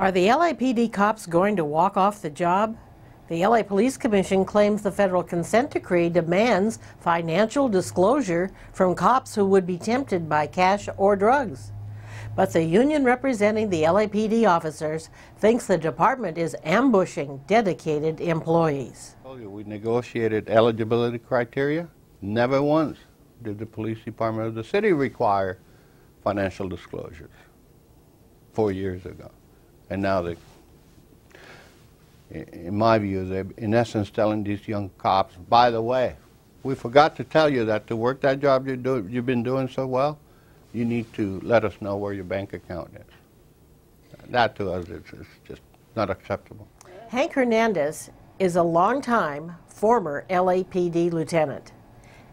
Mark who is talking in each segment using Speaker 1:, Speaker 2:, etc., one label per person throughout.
Speaker 1: Are the LAPD cops going to walk off the job? The LA Police Commission claims the federal consent decree demands financial disclosure from cops who would be tempted by cash or drugs. But the union representing the LAPD officers thinks the department is ambushing dedicated employees.
Speaker 2: We negotiated eligibility criteria. Never once did the police department of the city require financial disclosures 4 years ago. And now they, in my view, they're in essence telling these young cops, by the way, we forgot to tell you that to work that job you've been doing so well, you need to let us know where your bank account is. That to us is just not acceptable.
Speaker 1: Hank Hernandez is a longtime former LAPD lieutenant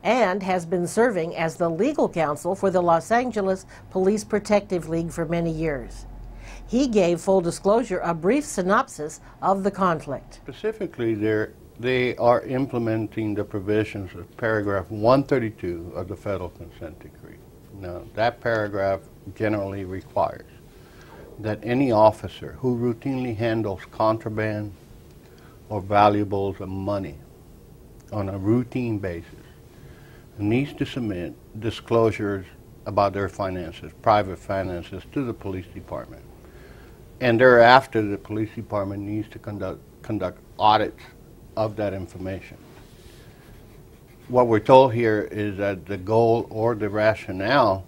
Speaker 1: and has been serving as the legal counsel for the Los Angeles Police Protective League for many years. He gave full disclosure a brief synopsis of the conflict.
Speaker 2: Specifically, they are implementing the provisions of paragraph 132 of the federal consent decree. Now, that paragraph generally requires that any officer who routinely handles contraband or valuables or money on a routine basis needs to submit disclosures about their finances, private finances, to the police department. And thereafter, the police department needs to conduct audits of that information. What we're told here is that the goal or the rationale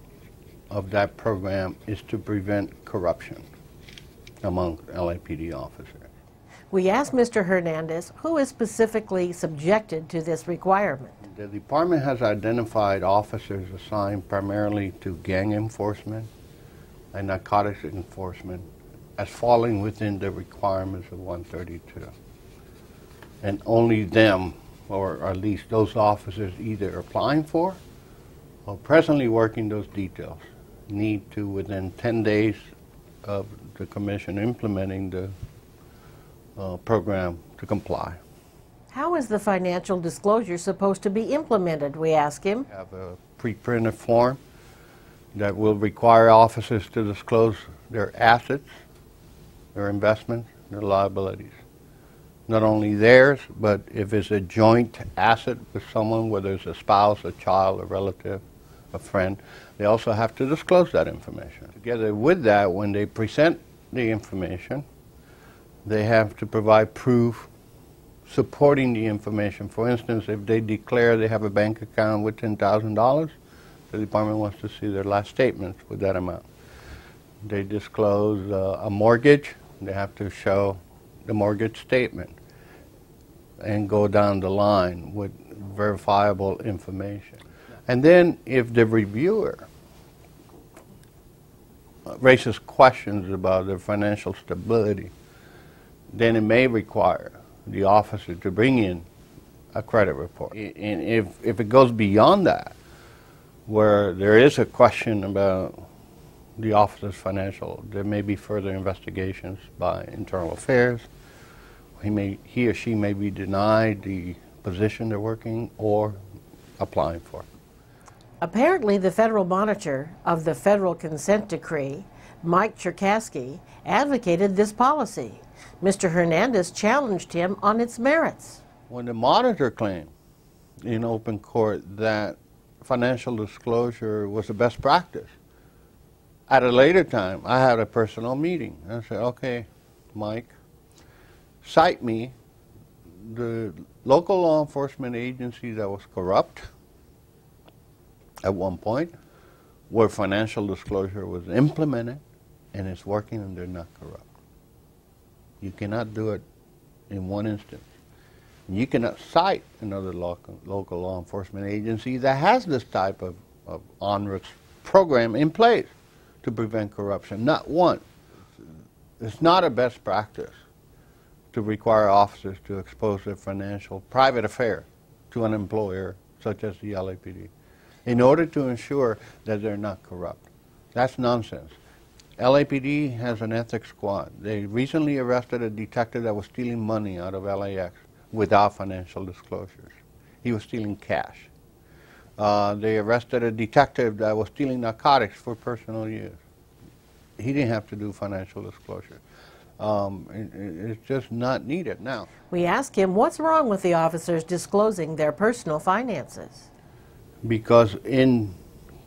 Speaker 2: of that program is to prevent corruption among LAPD officers.
Speaker 1: We asked Mr. Hernandez who is specifically subjected to this requirement.
Speaker 2: The department has identified officers assigned primarily to gang enforcement and narcotics enforcement as falling within the requirements of 132. And only them, or at least those officers either applying for or presently working those details, need to, within 10 days of the commission implementing the program, to comply.
Speaker 1: How is the financial disclosure supposed to be implemented, we ask him.
Speaker 2: We have a pre-printed form that will require officers to disclose their assets, their investments, their liabilities. Not only theirs, but if it's a joint asset with someone, whether it's a spouse, a child, a relative, a friend, they also have to disclose that information. Together with that, when they present the information, they have to provide proof supporting the information. For instance, if they declare they have a bank account with $10,000, the department wants to see their last statements with that amount. They disclose a mortgage, they have to show the mortgage statement and go down the line with verifiable information. And then if the reviewer raises questions about their financial stability, then it may require the officer to bring in a credit report. And if it goes beyond that, where there is a question about the officer's financial, there may be further investigations by internal affairs. He or she may be denied the position they're working or applying for.
Speaker 1: Apparently, the federal monitor of the federal consent decree, Mike Cherkasky, advocated this policy. Mr. Hernandez challenged him on its merits.
Speaker 2: When the monitor claimed in open court that financial disclosure was the best practice, at a later time, I had a personal meeting. I said, okay, Mike, cite me the local law enforcement agency that was corrupt at one point, where financial disclosure was implemented and it's working and they're not corrupt. You cannot do it in one instance. You cannot cite another local law enforcement agency that has this type of onerous program in place to prevent corruption. Not one. It's not a best practice to require officers to expose their financial private affair to an employer such as the LAPD in order to ensure that they're not corrupt. That's nonsense. LAPD has an ethics squad. They recently arrested a detective that was stealing money out of LAX without financial disclosures. He was stealing cash. They arrested a detective that was stealing narcotics for personal use. He didn't have to do financial disclosure. It's just not needed now.
Speaker 1: We ask him what's wrong with the officers disclosing their personal finances.
Speaker 2: Because in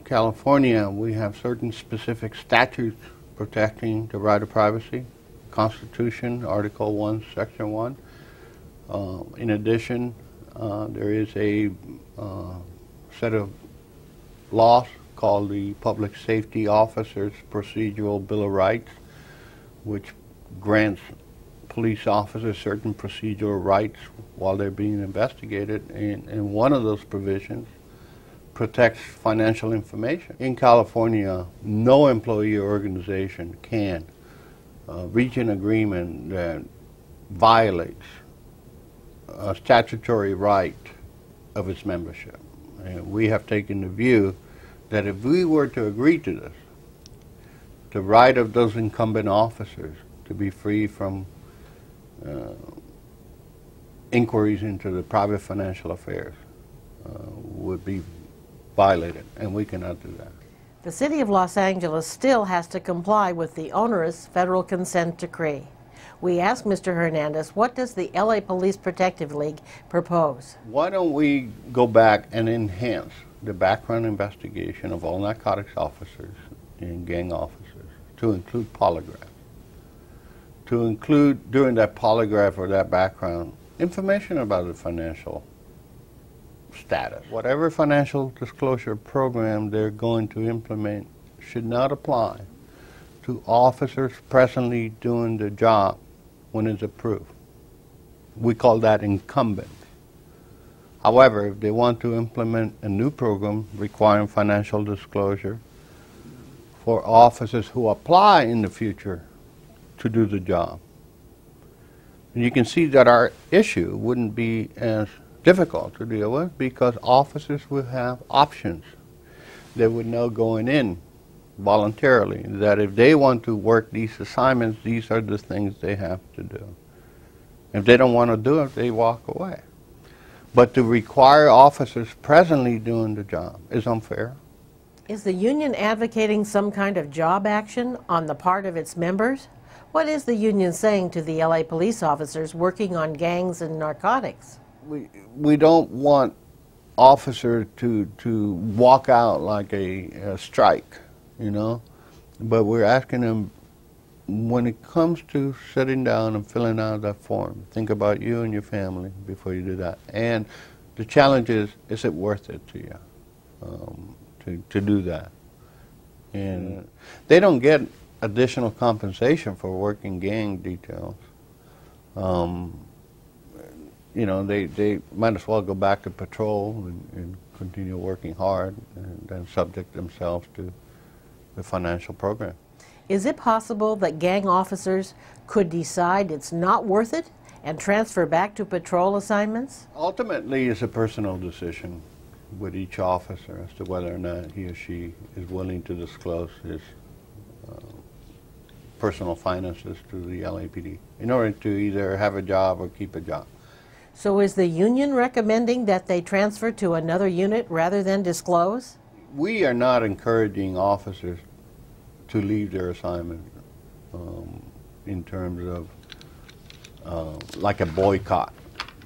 Speaker 2: California, we have certain specific statutes protecting the right of privacy. Constitution, Article 1, Section 1. In addition, there is a set of laws called the Public Safety Officers Procedural Bill of Rights, which grants police officers certain procedural rights while they're being investigated, and one of those provisions protects financial information. In California, no employee or organization can reach an agreement that violates a statutory right of its membership. And we have taken the view that if we were to agree to this, the right of those incumbent officers to be free from inquiries into the private financial affairs would be violated, and we cannot do that.
Speaker 1: The City of Los Angeles still has to comply with the onerous federal consent decree. We asked Mr. Hernandez, what does the LA Police Protective League propose?
Speaker 2: Why don't we go back and enhance the background investigation of all narcotics officers and gang officers to include polygraphs? To include, during that polygraph or that background, information about the financial status. Whatever financial disclosure program they're going to implement should not apply to officers presently doing the job when it's approved. We call that incumbent. However, if they want to implement a new program requiring financial disclosure for officers who apply in the future to do the job, and you can see that our issue wouldn't be as difficult to deal with because officers would have options. They would know going in voluntarily that if they want to work these assignments, these are the things they have to do. If they don't want to do it, they walk away. But to require officers presently doing the job is unfair.
Speaker 1: Is the union advocating some kind of job action on the part of its members? What is the union saying to the LA police officers working on gangs and narcotics?
Speaker 2: We don't want officers to walk out like a strike, you know, but we're asking them, when it comes to sitting down and filling out that form, think about you and your family before you do that. And the challenge is it worth it to you to do that? And they don't get additional compensation for working gang details. You know, they might as well go back to patrol and continue working hard and then subject themselves to the financial program.
Speaker 1: Is it possible that gang officers could decide it's not worth it and transfer back to patrol assignments?
Speaker 2: Ultimately, it's a personal decision with each officer as to whether or not he or she is willing to disclose his personal finances to the LAPD in order to either have a job or keep a job.
Speaker 1: So is the union recommending that they transfer to another unit rather than disclose?
Speaker 2: We are not encouraging officers to leave their assignment in terms of like a boycott.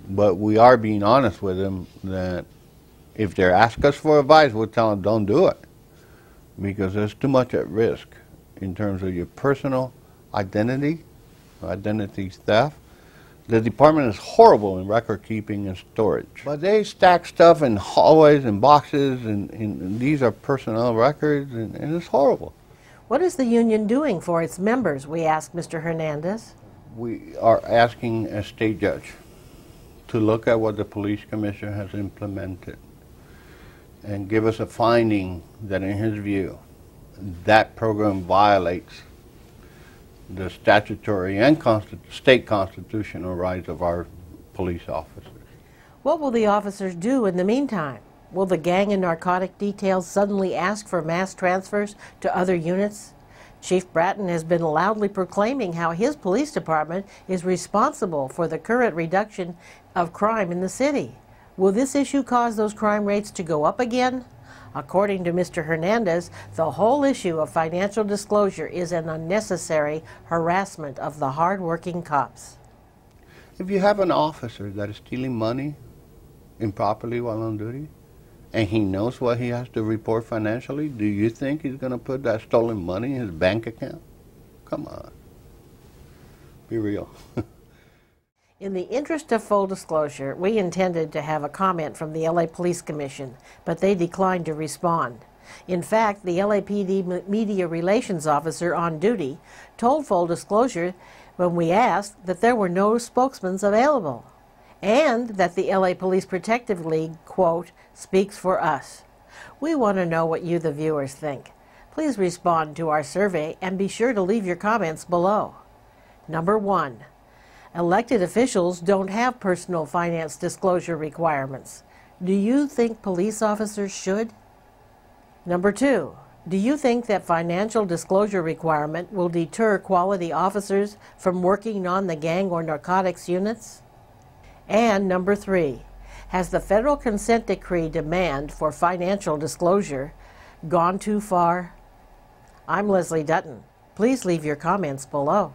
Speaker 2: But we are being honest with them that if they ask us for advice, we'll tell them don't do it because there's too much at risk in terms of your personal identity theft. The department is horrible in record keeping and storage. But they stack stuff in hallways and boxes, and these are personnel records, and it's horrible.
Speaker 1: What is the union doing for its members, we asked Mr. Hernandez.
Speaker 2: We are asking a state judge to look at what the police commissioner has implemented and give us a finding that, in his view, that program violates the statutory and state constitutional rights of our police officers.
Speaker 1: What will the officers do in the meantime? Will the gang and narcotic details suddenly ask for mass transfers to other units? Chief Bratton has been loudly proclaiming how his police department is responsible for the current reduction of crime in the city. Will this issue cause those crime rates to go up again? According to Mr. Hernandez, the whole issue of financial disclosure is an unnecessary harassment of the hard-working cops.
Speaker 2: If you have an officer that is stealing money improperly while on duty, and he knows what he has to report financially, do you think he's going to put that stolen money in his bank account? Come on. Be real.
Speaker 1: In the interest of full disclosure, we intended to have a comment from the LA Police Commission, but they declined to respond. In fact, the LAPD Media Relations Officer on duty told full disclosure when we asked that there were no spokesmen available, and that the LA Police Protective League, quote, speaks for us. We want to know what you, the viewers, think. Please respond to our survey and be sure to leave your comments below. Number 1. Elected officials don't have personal finance disclosure requirements. Do you think police officers should? Number 2. Do you think that financial disclosure requirement will deter quality officers from working on the gang or narcotics units? And number 3. Has the federal consent decree demand for financial disclosure gone too far? I'm Leslie Dutton. Please leave your comments below.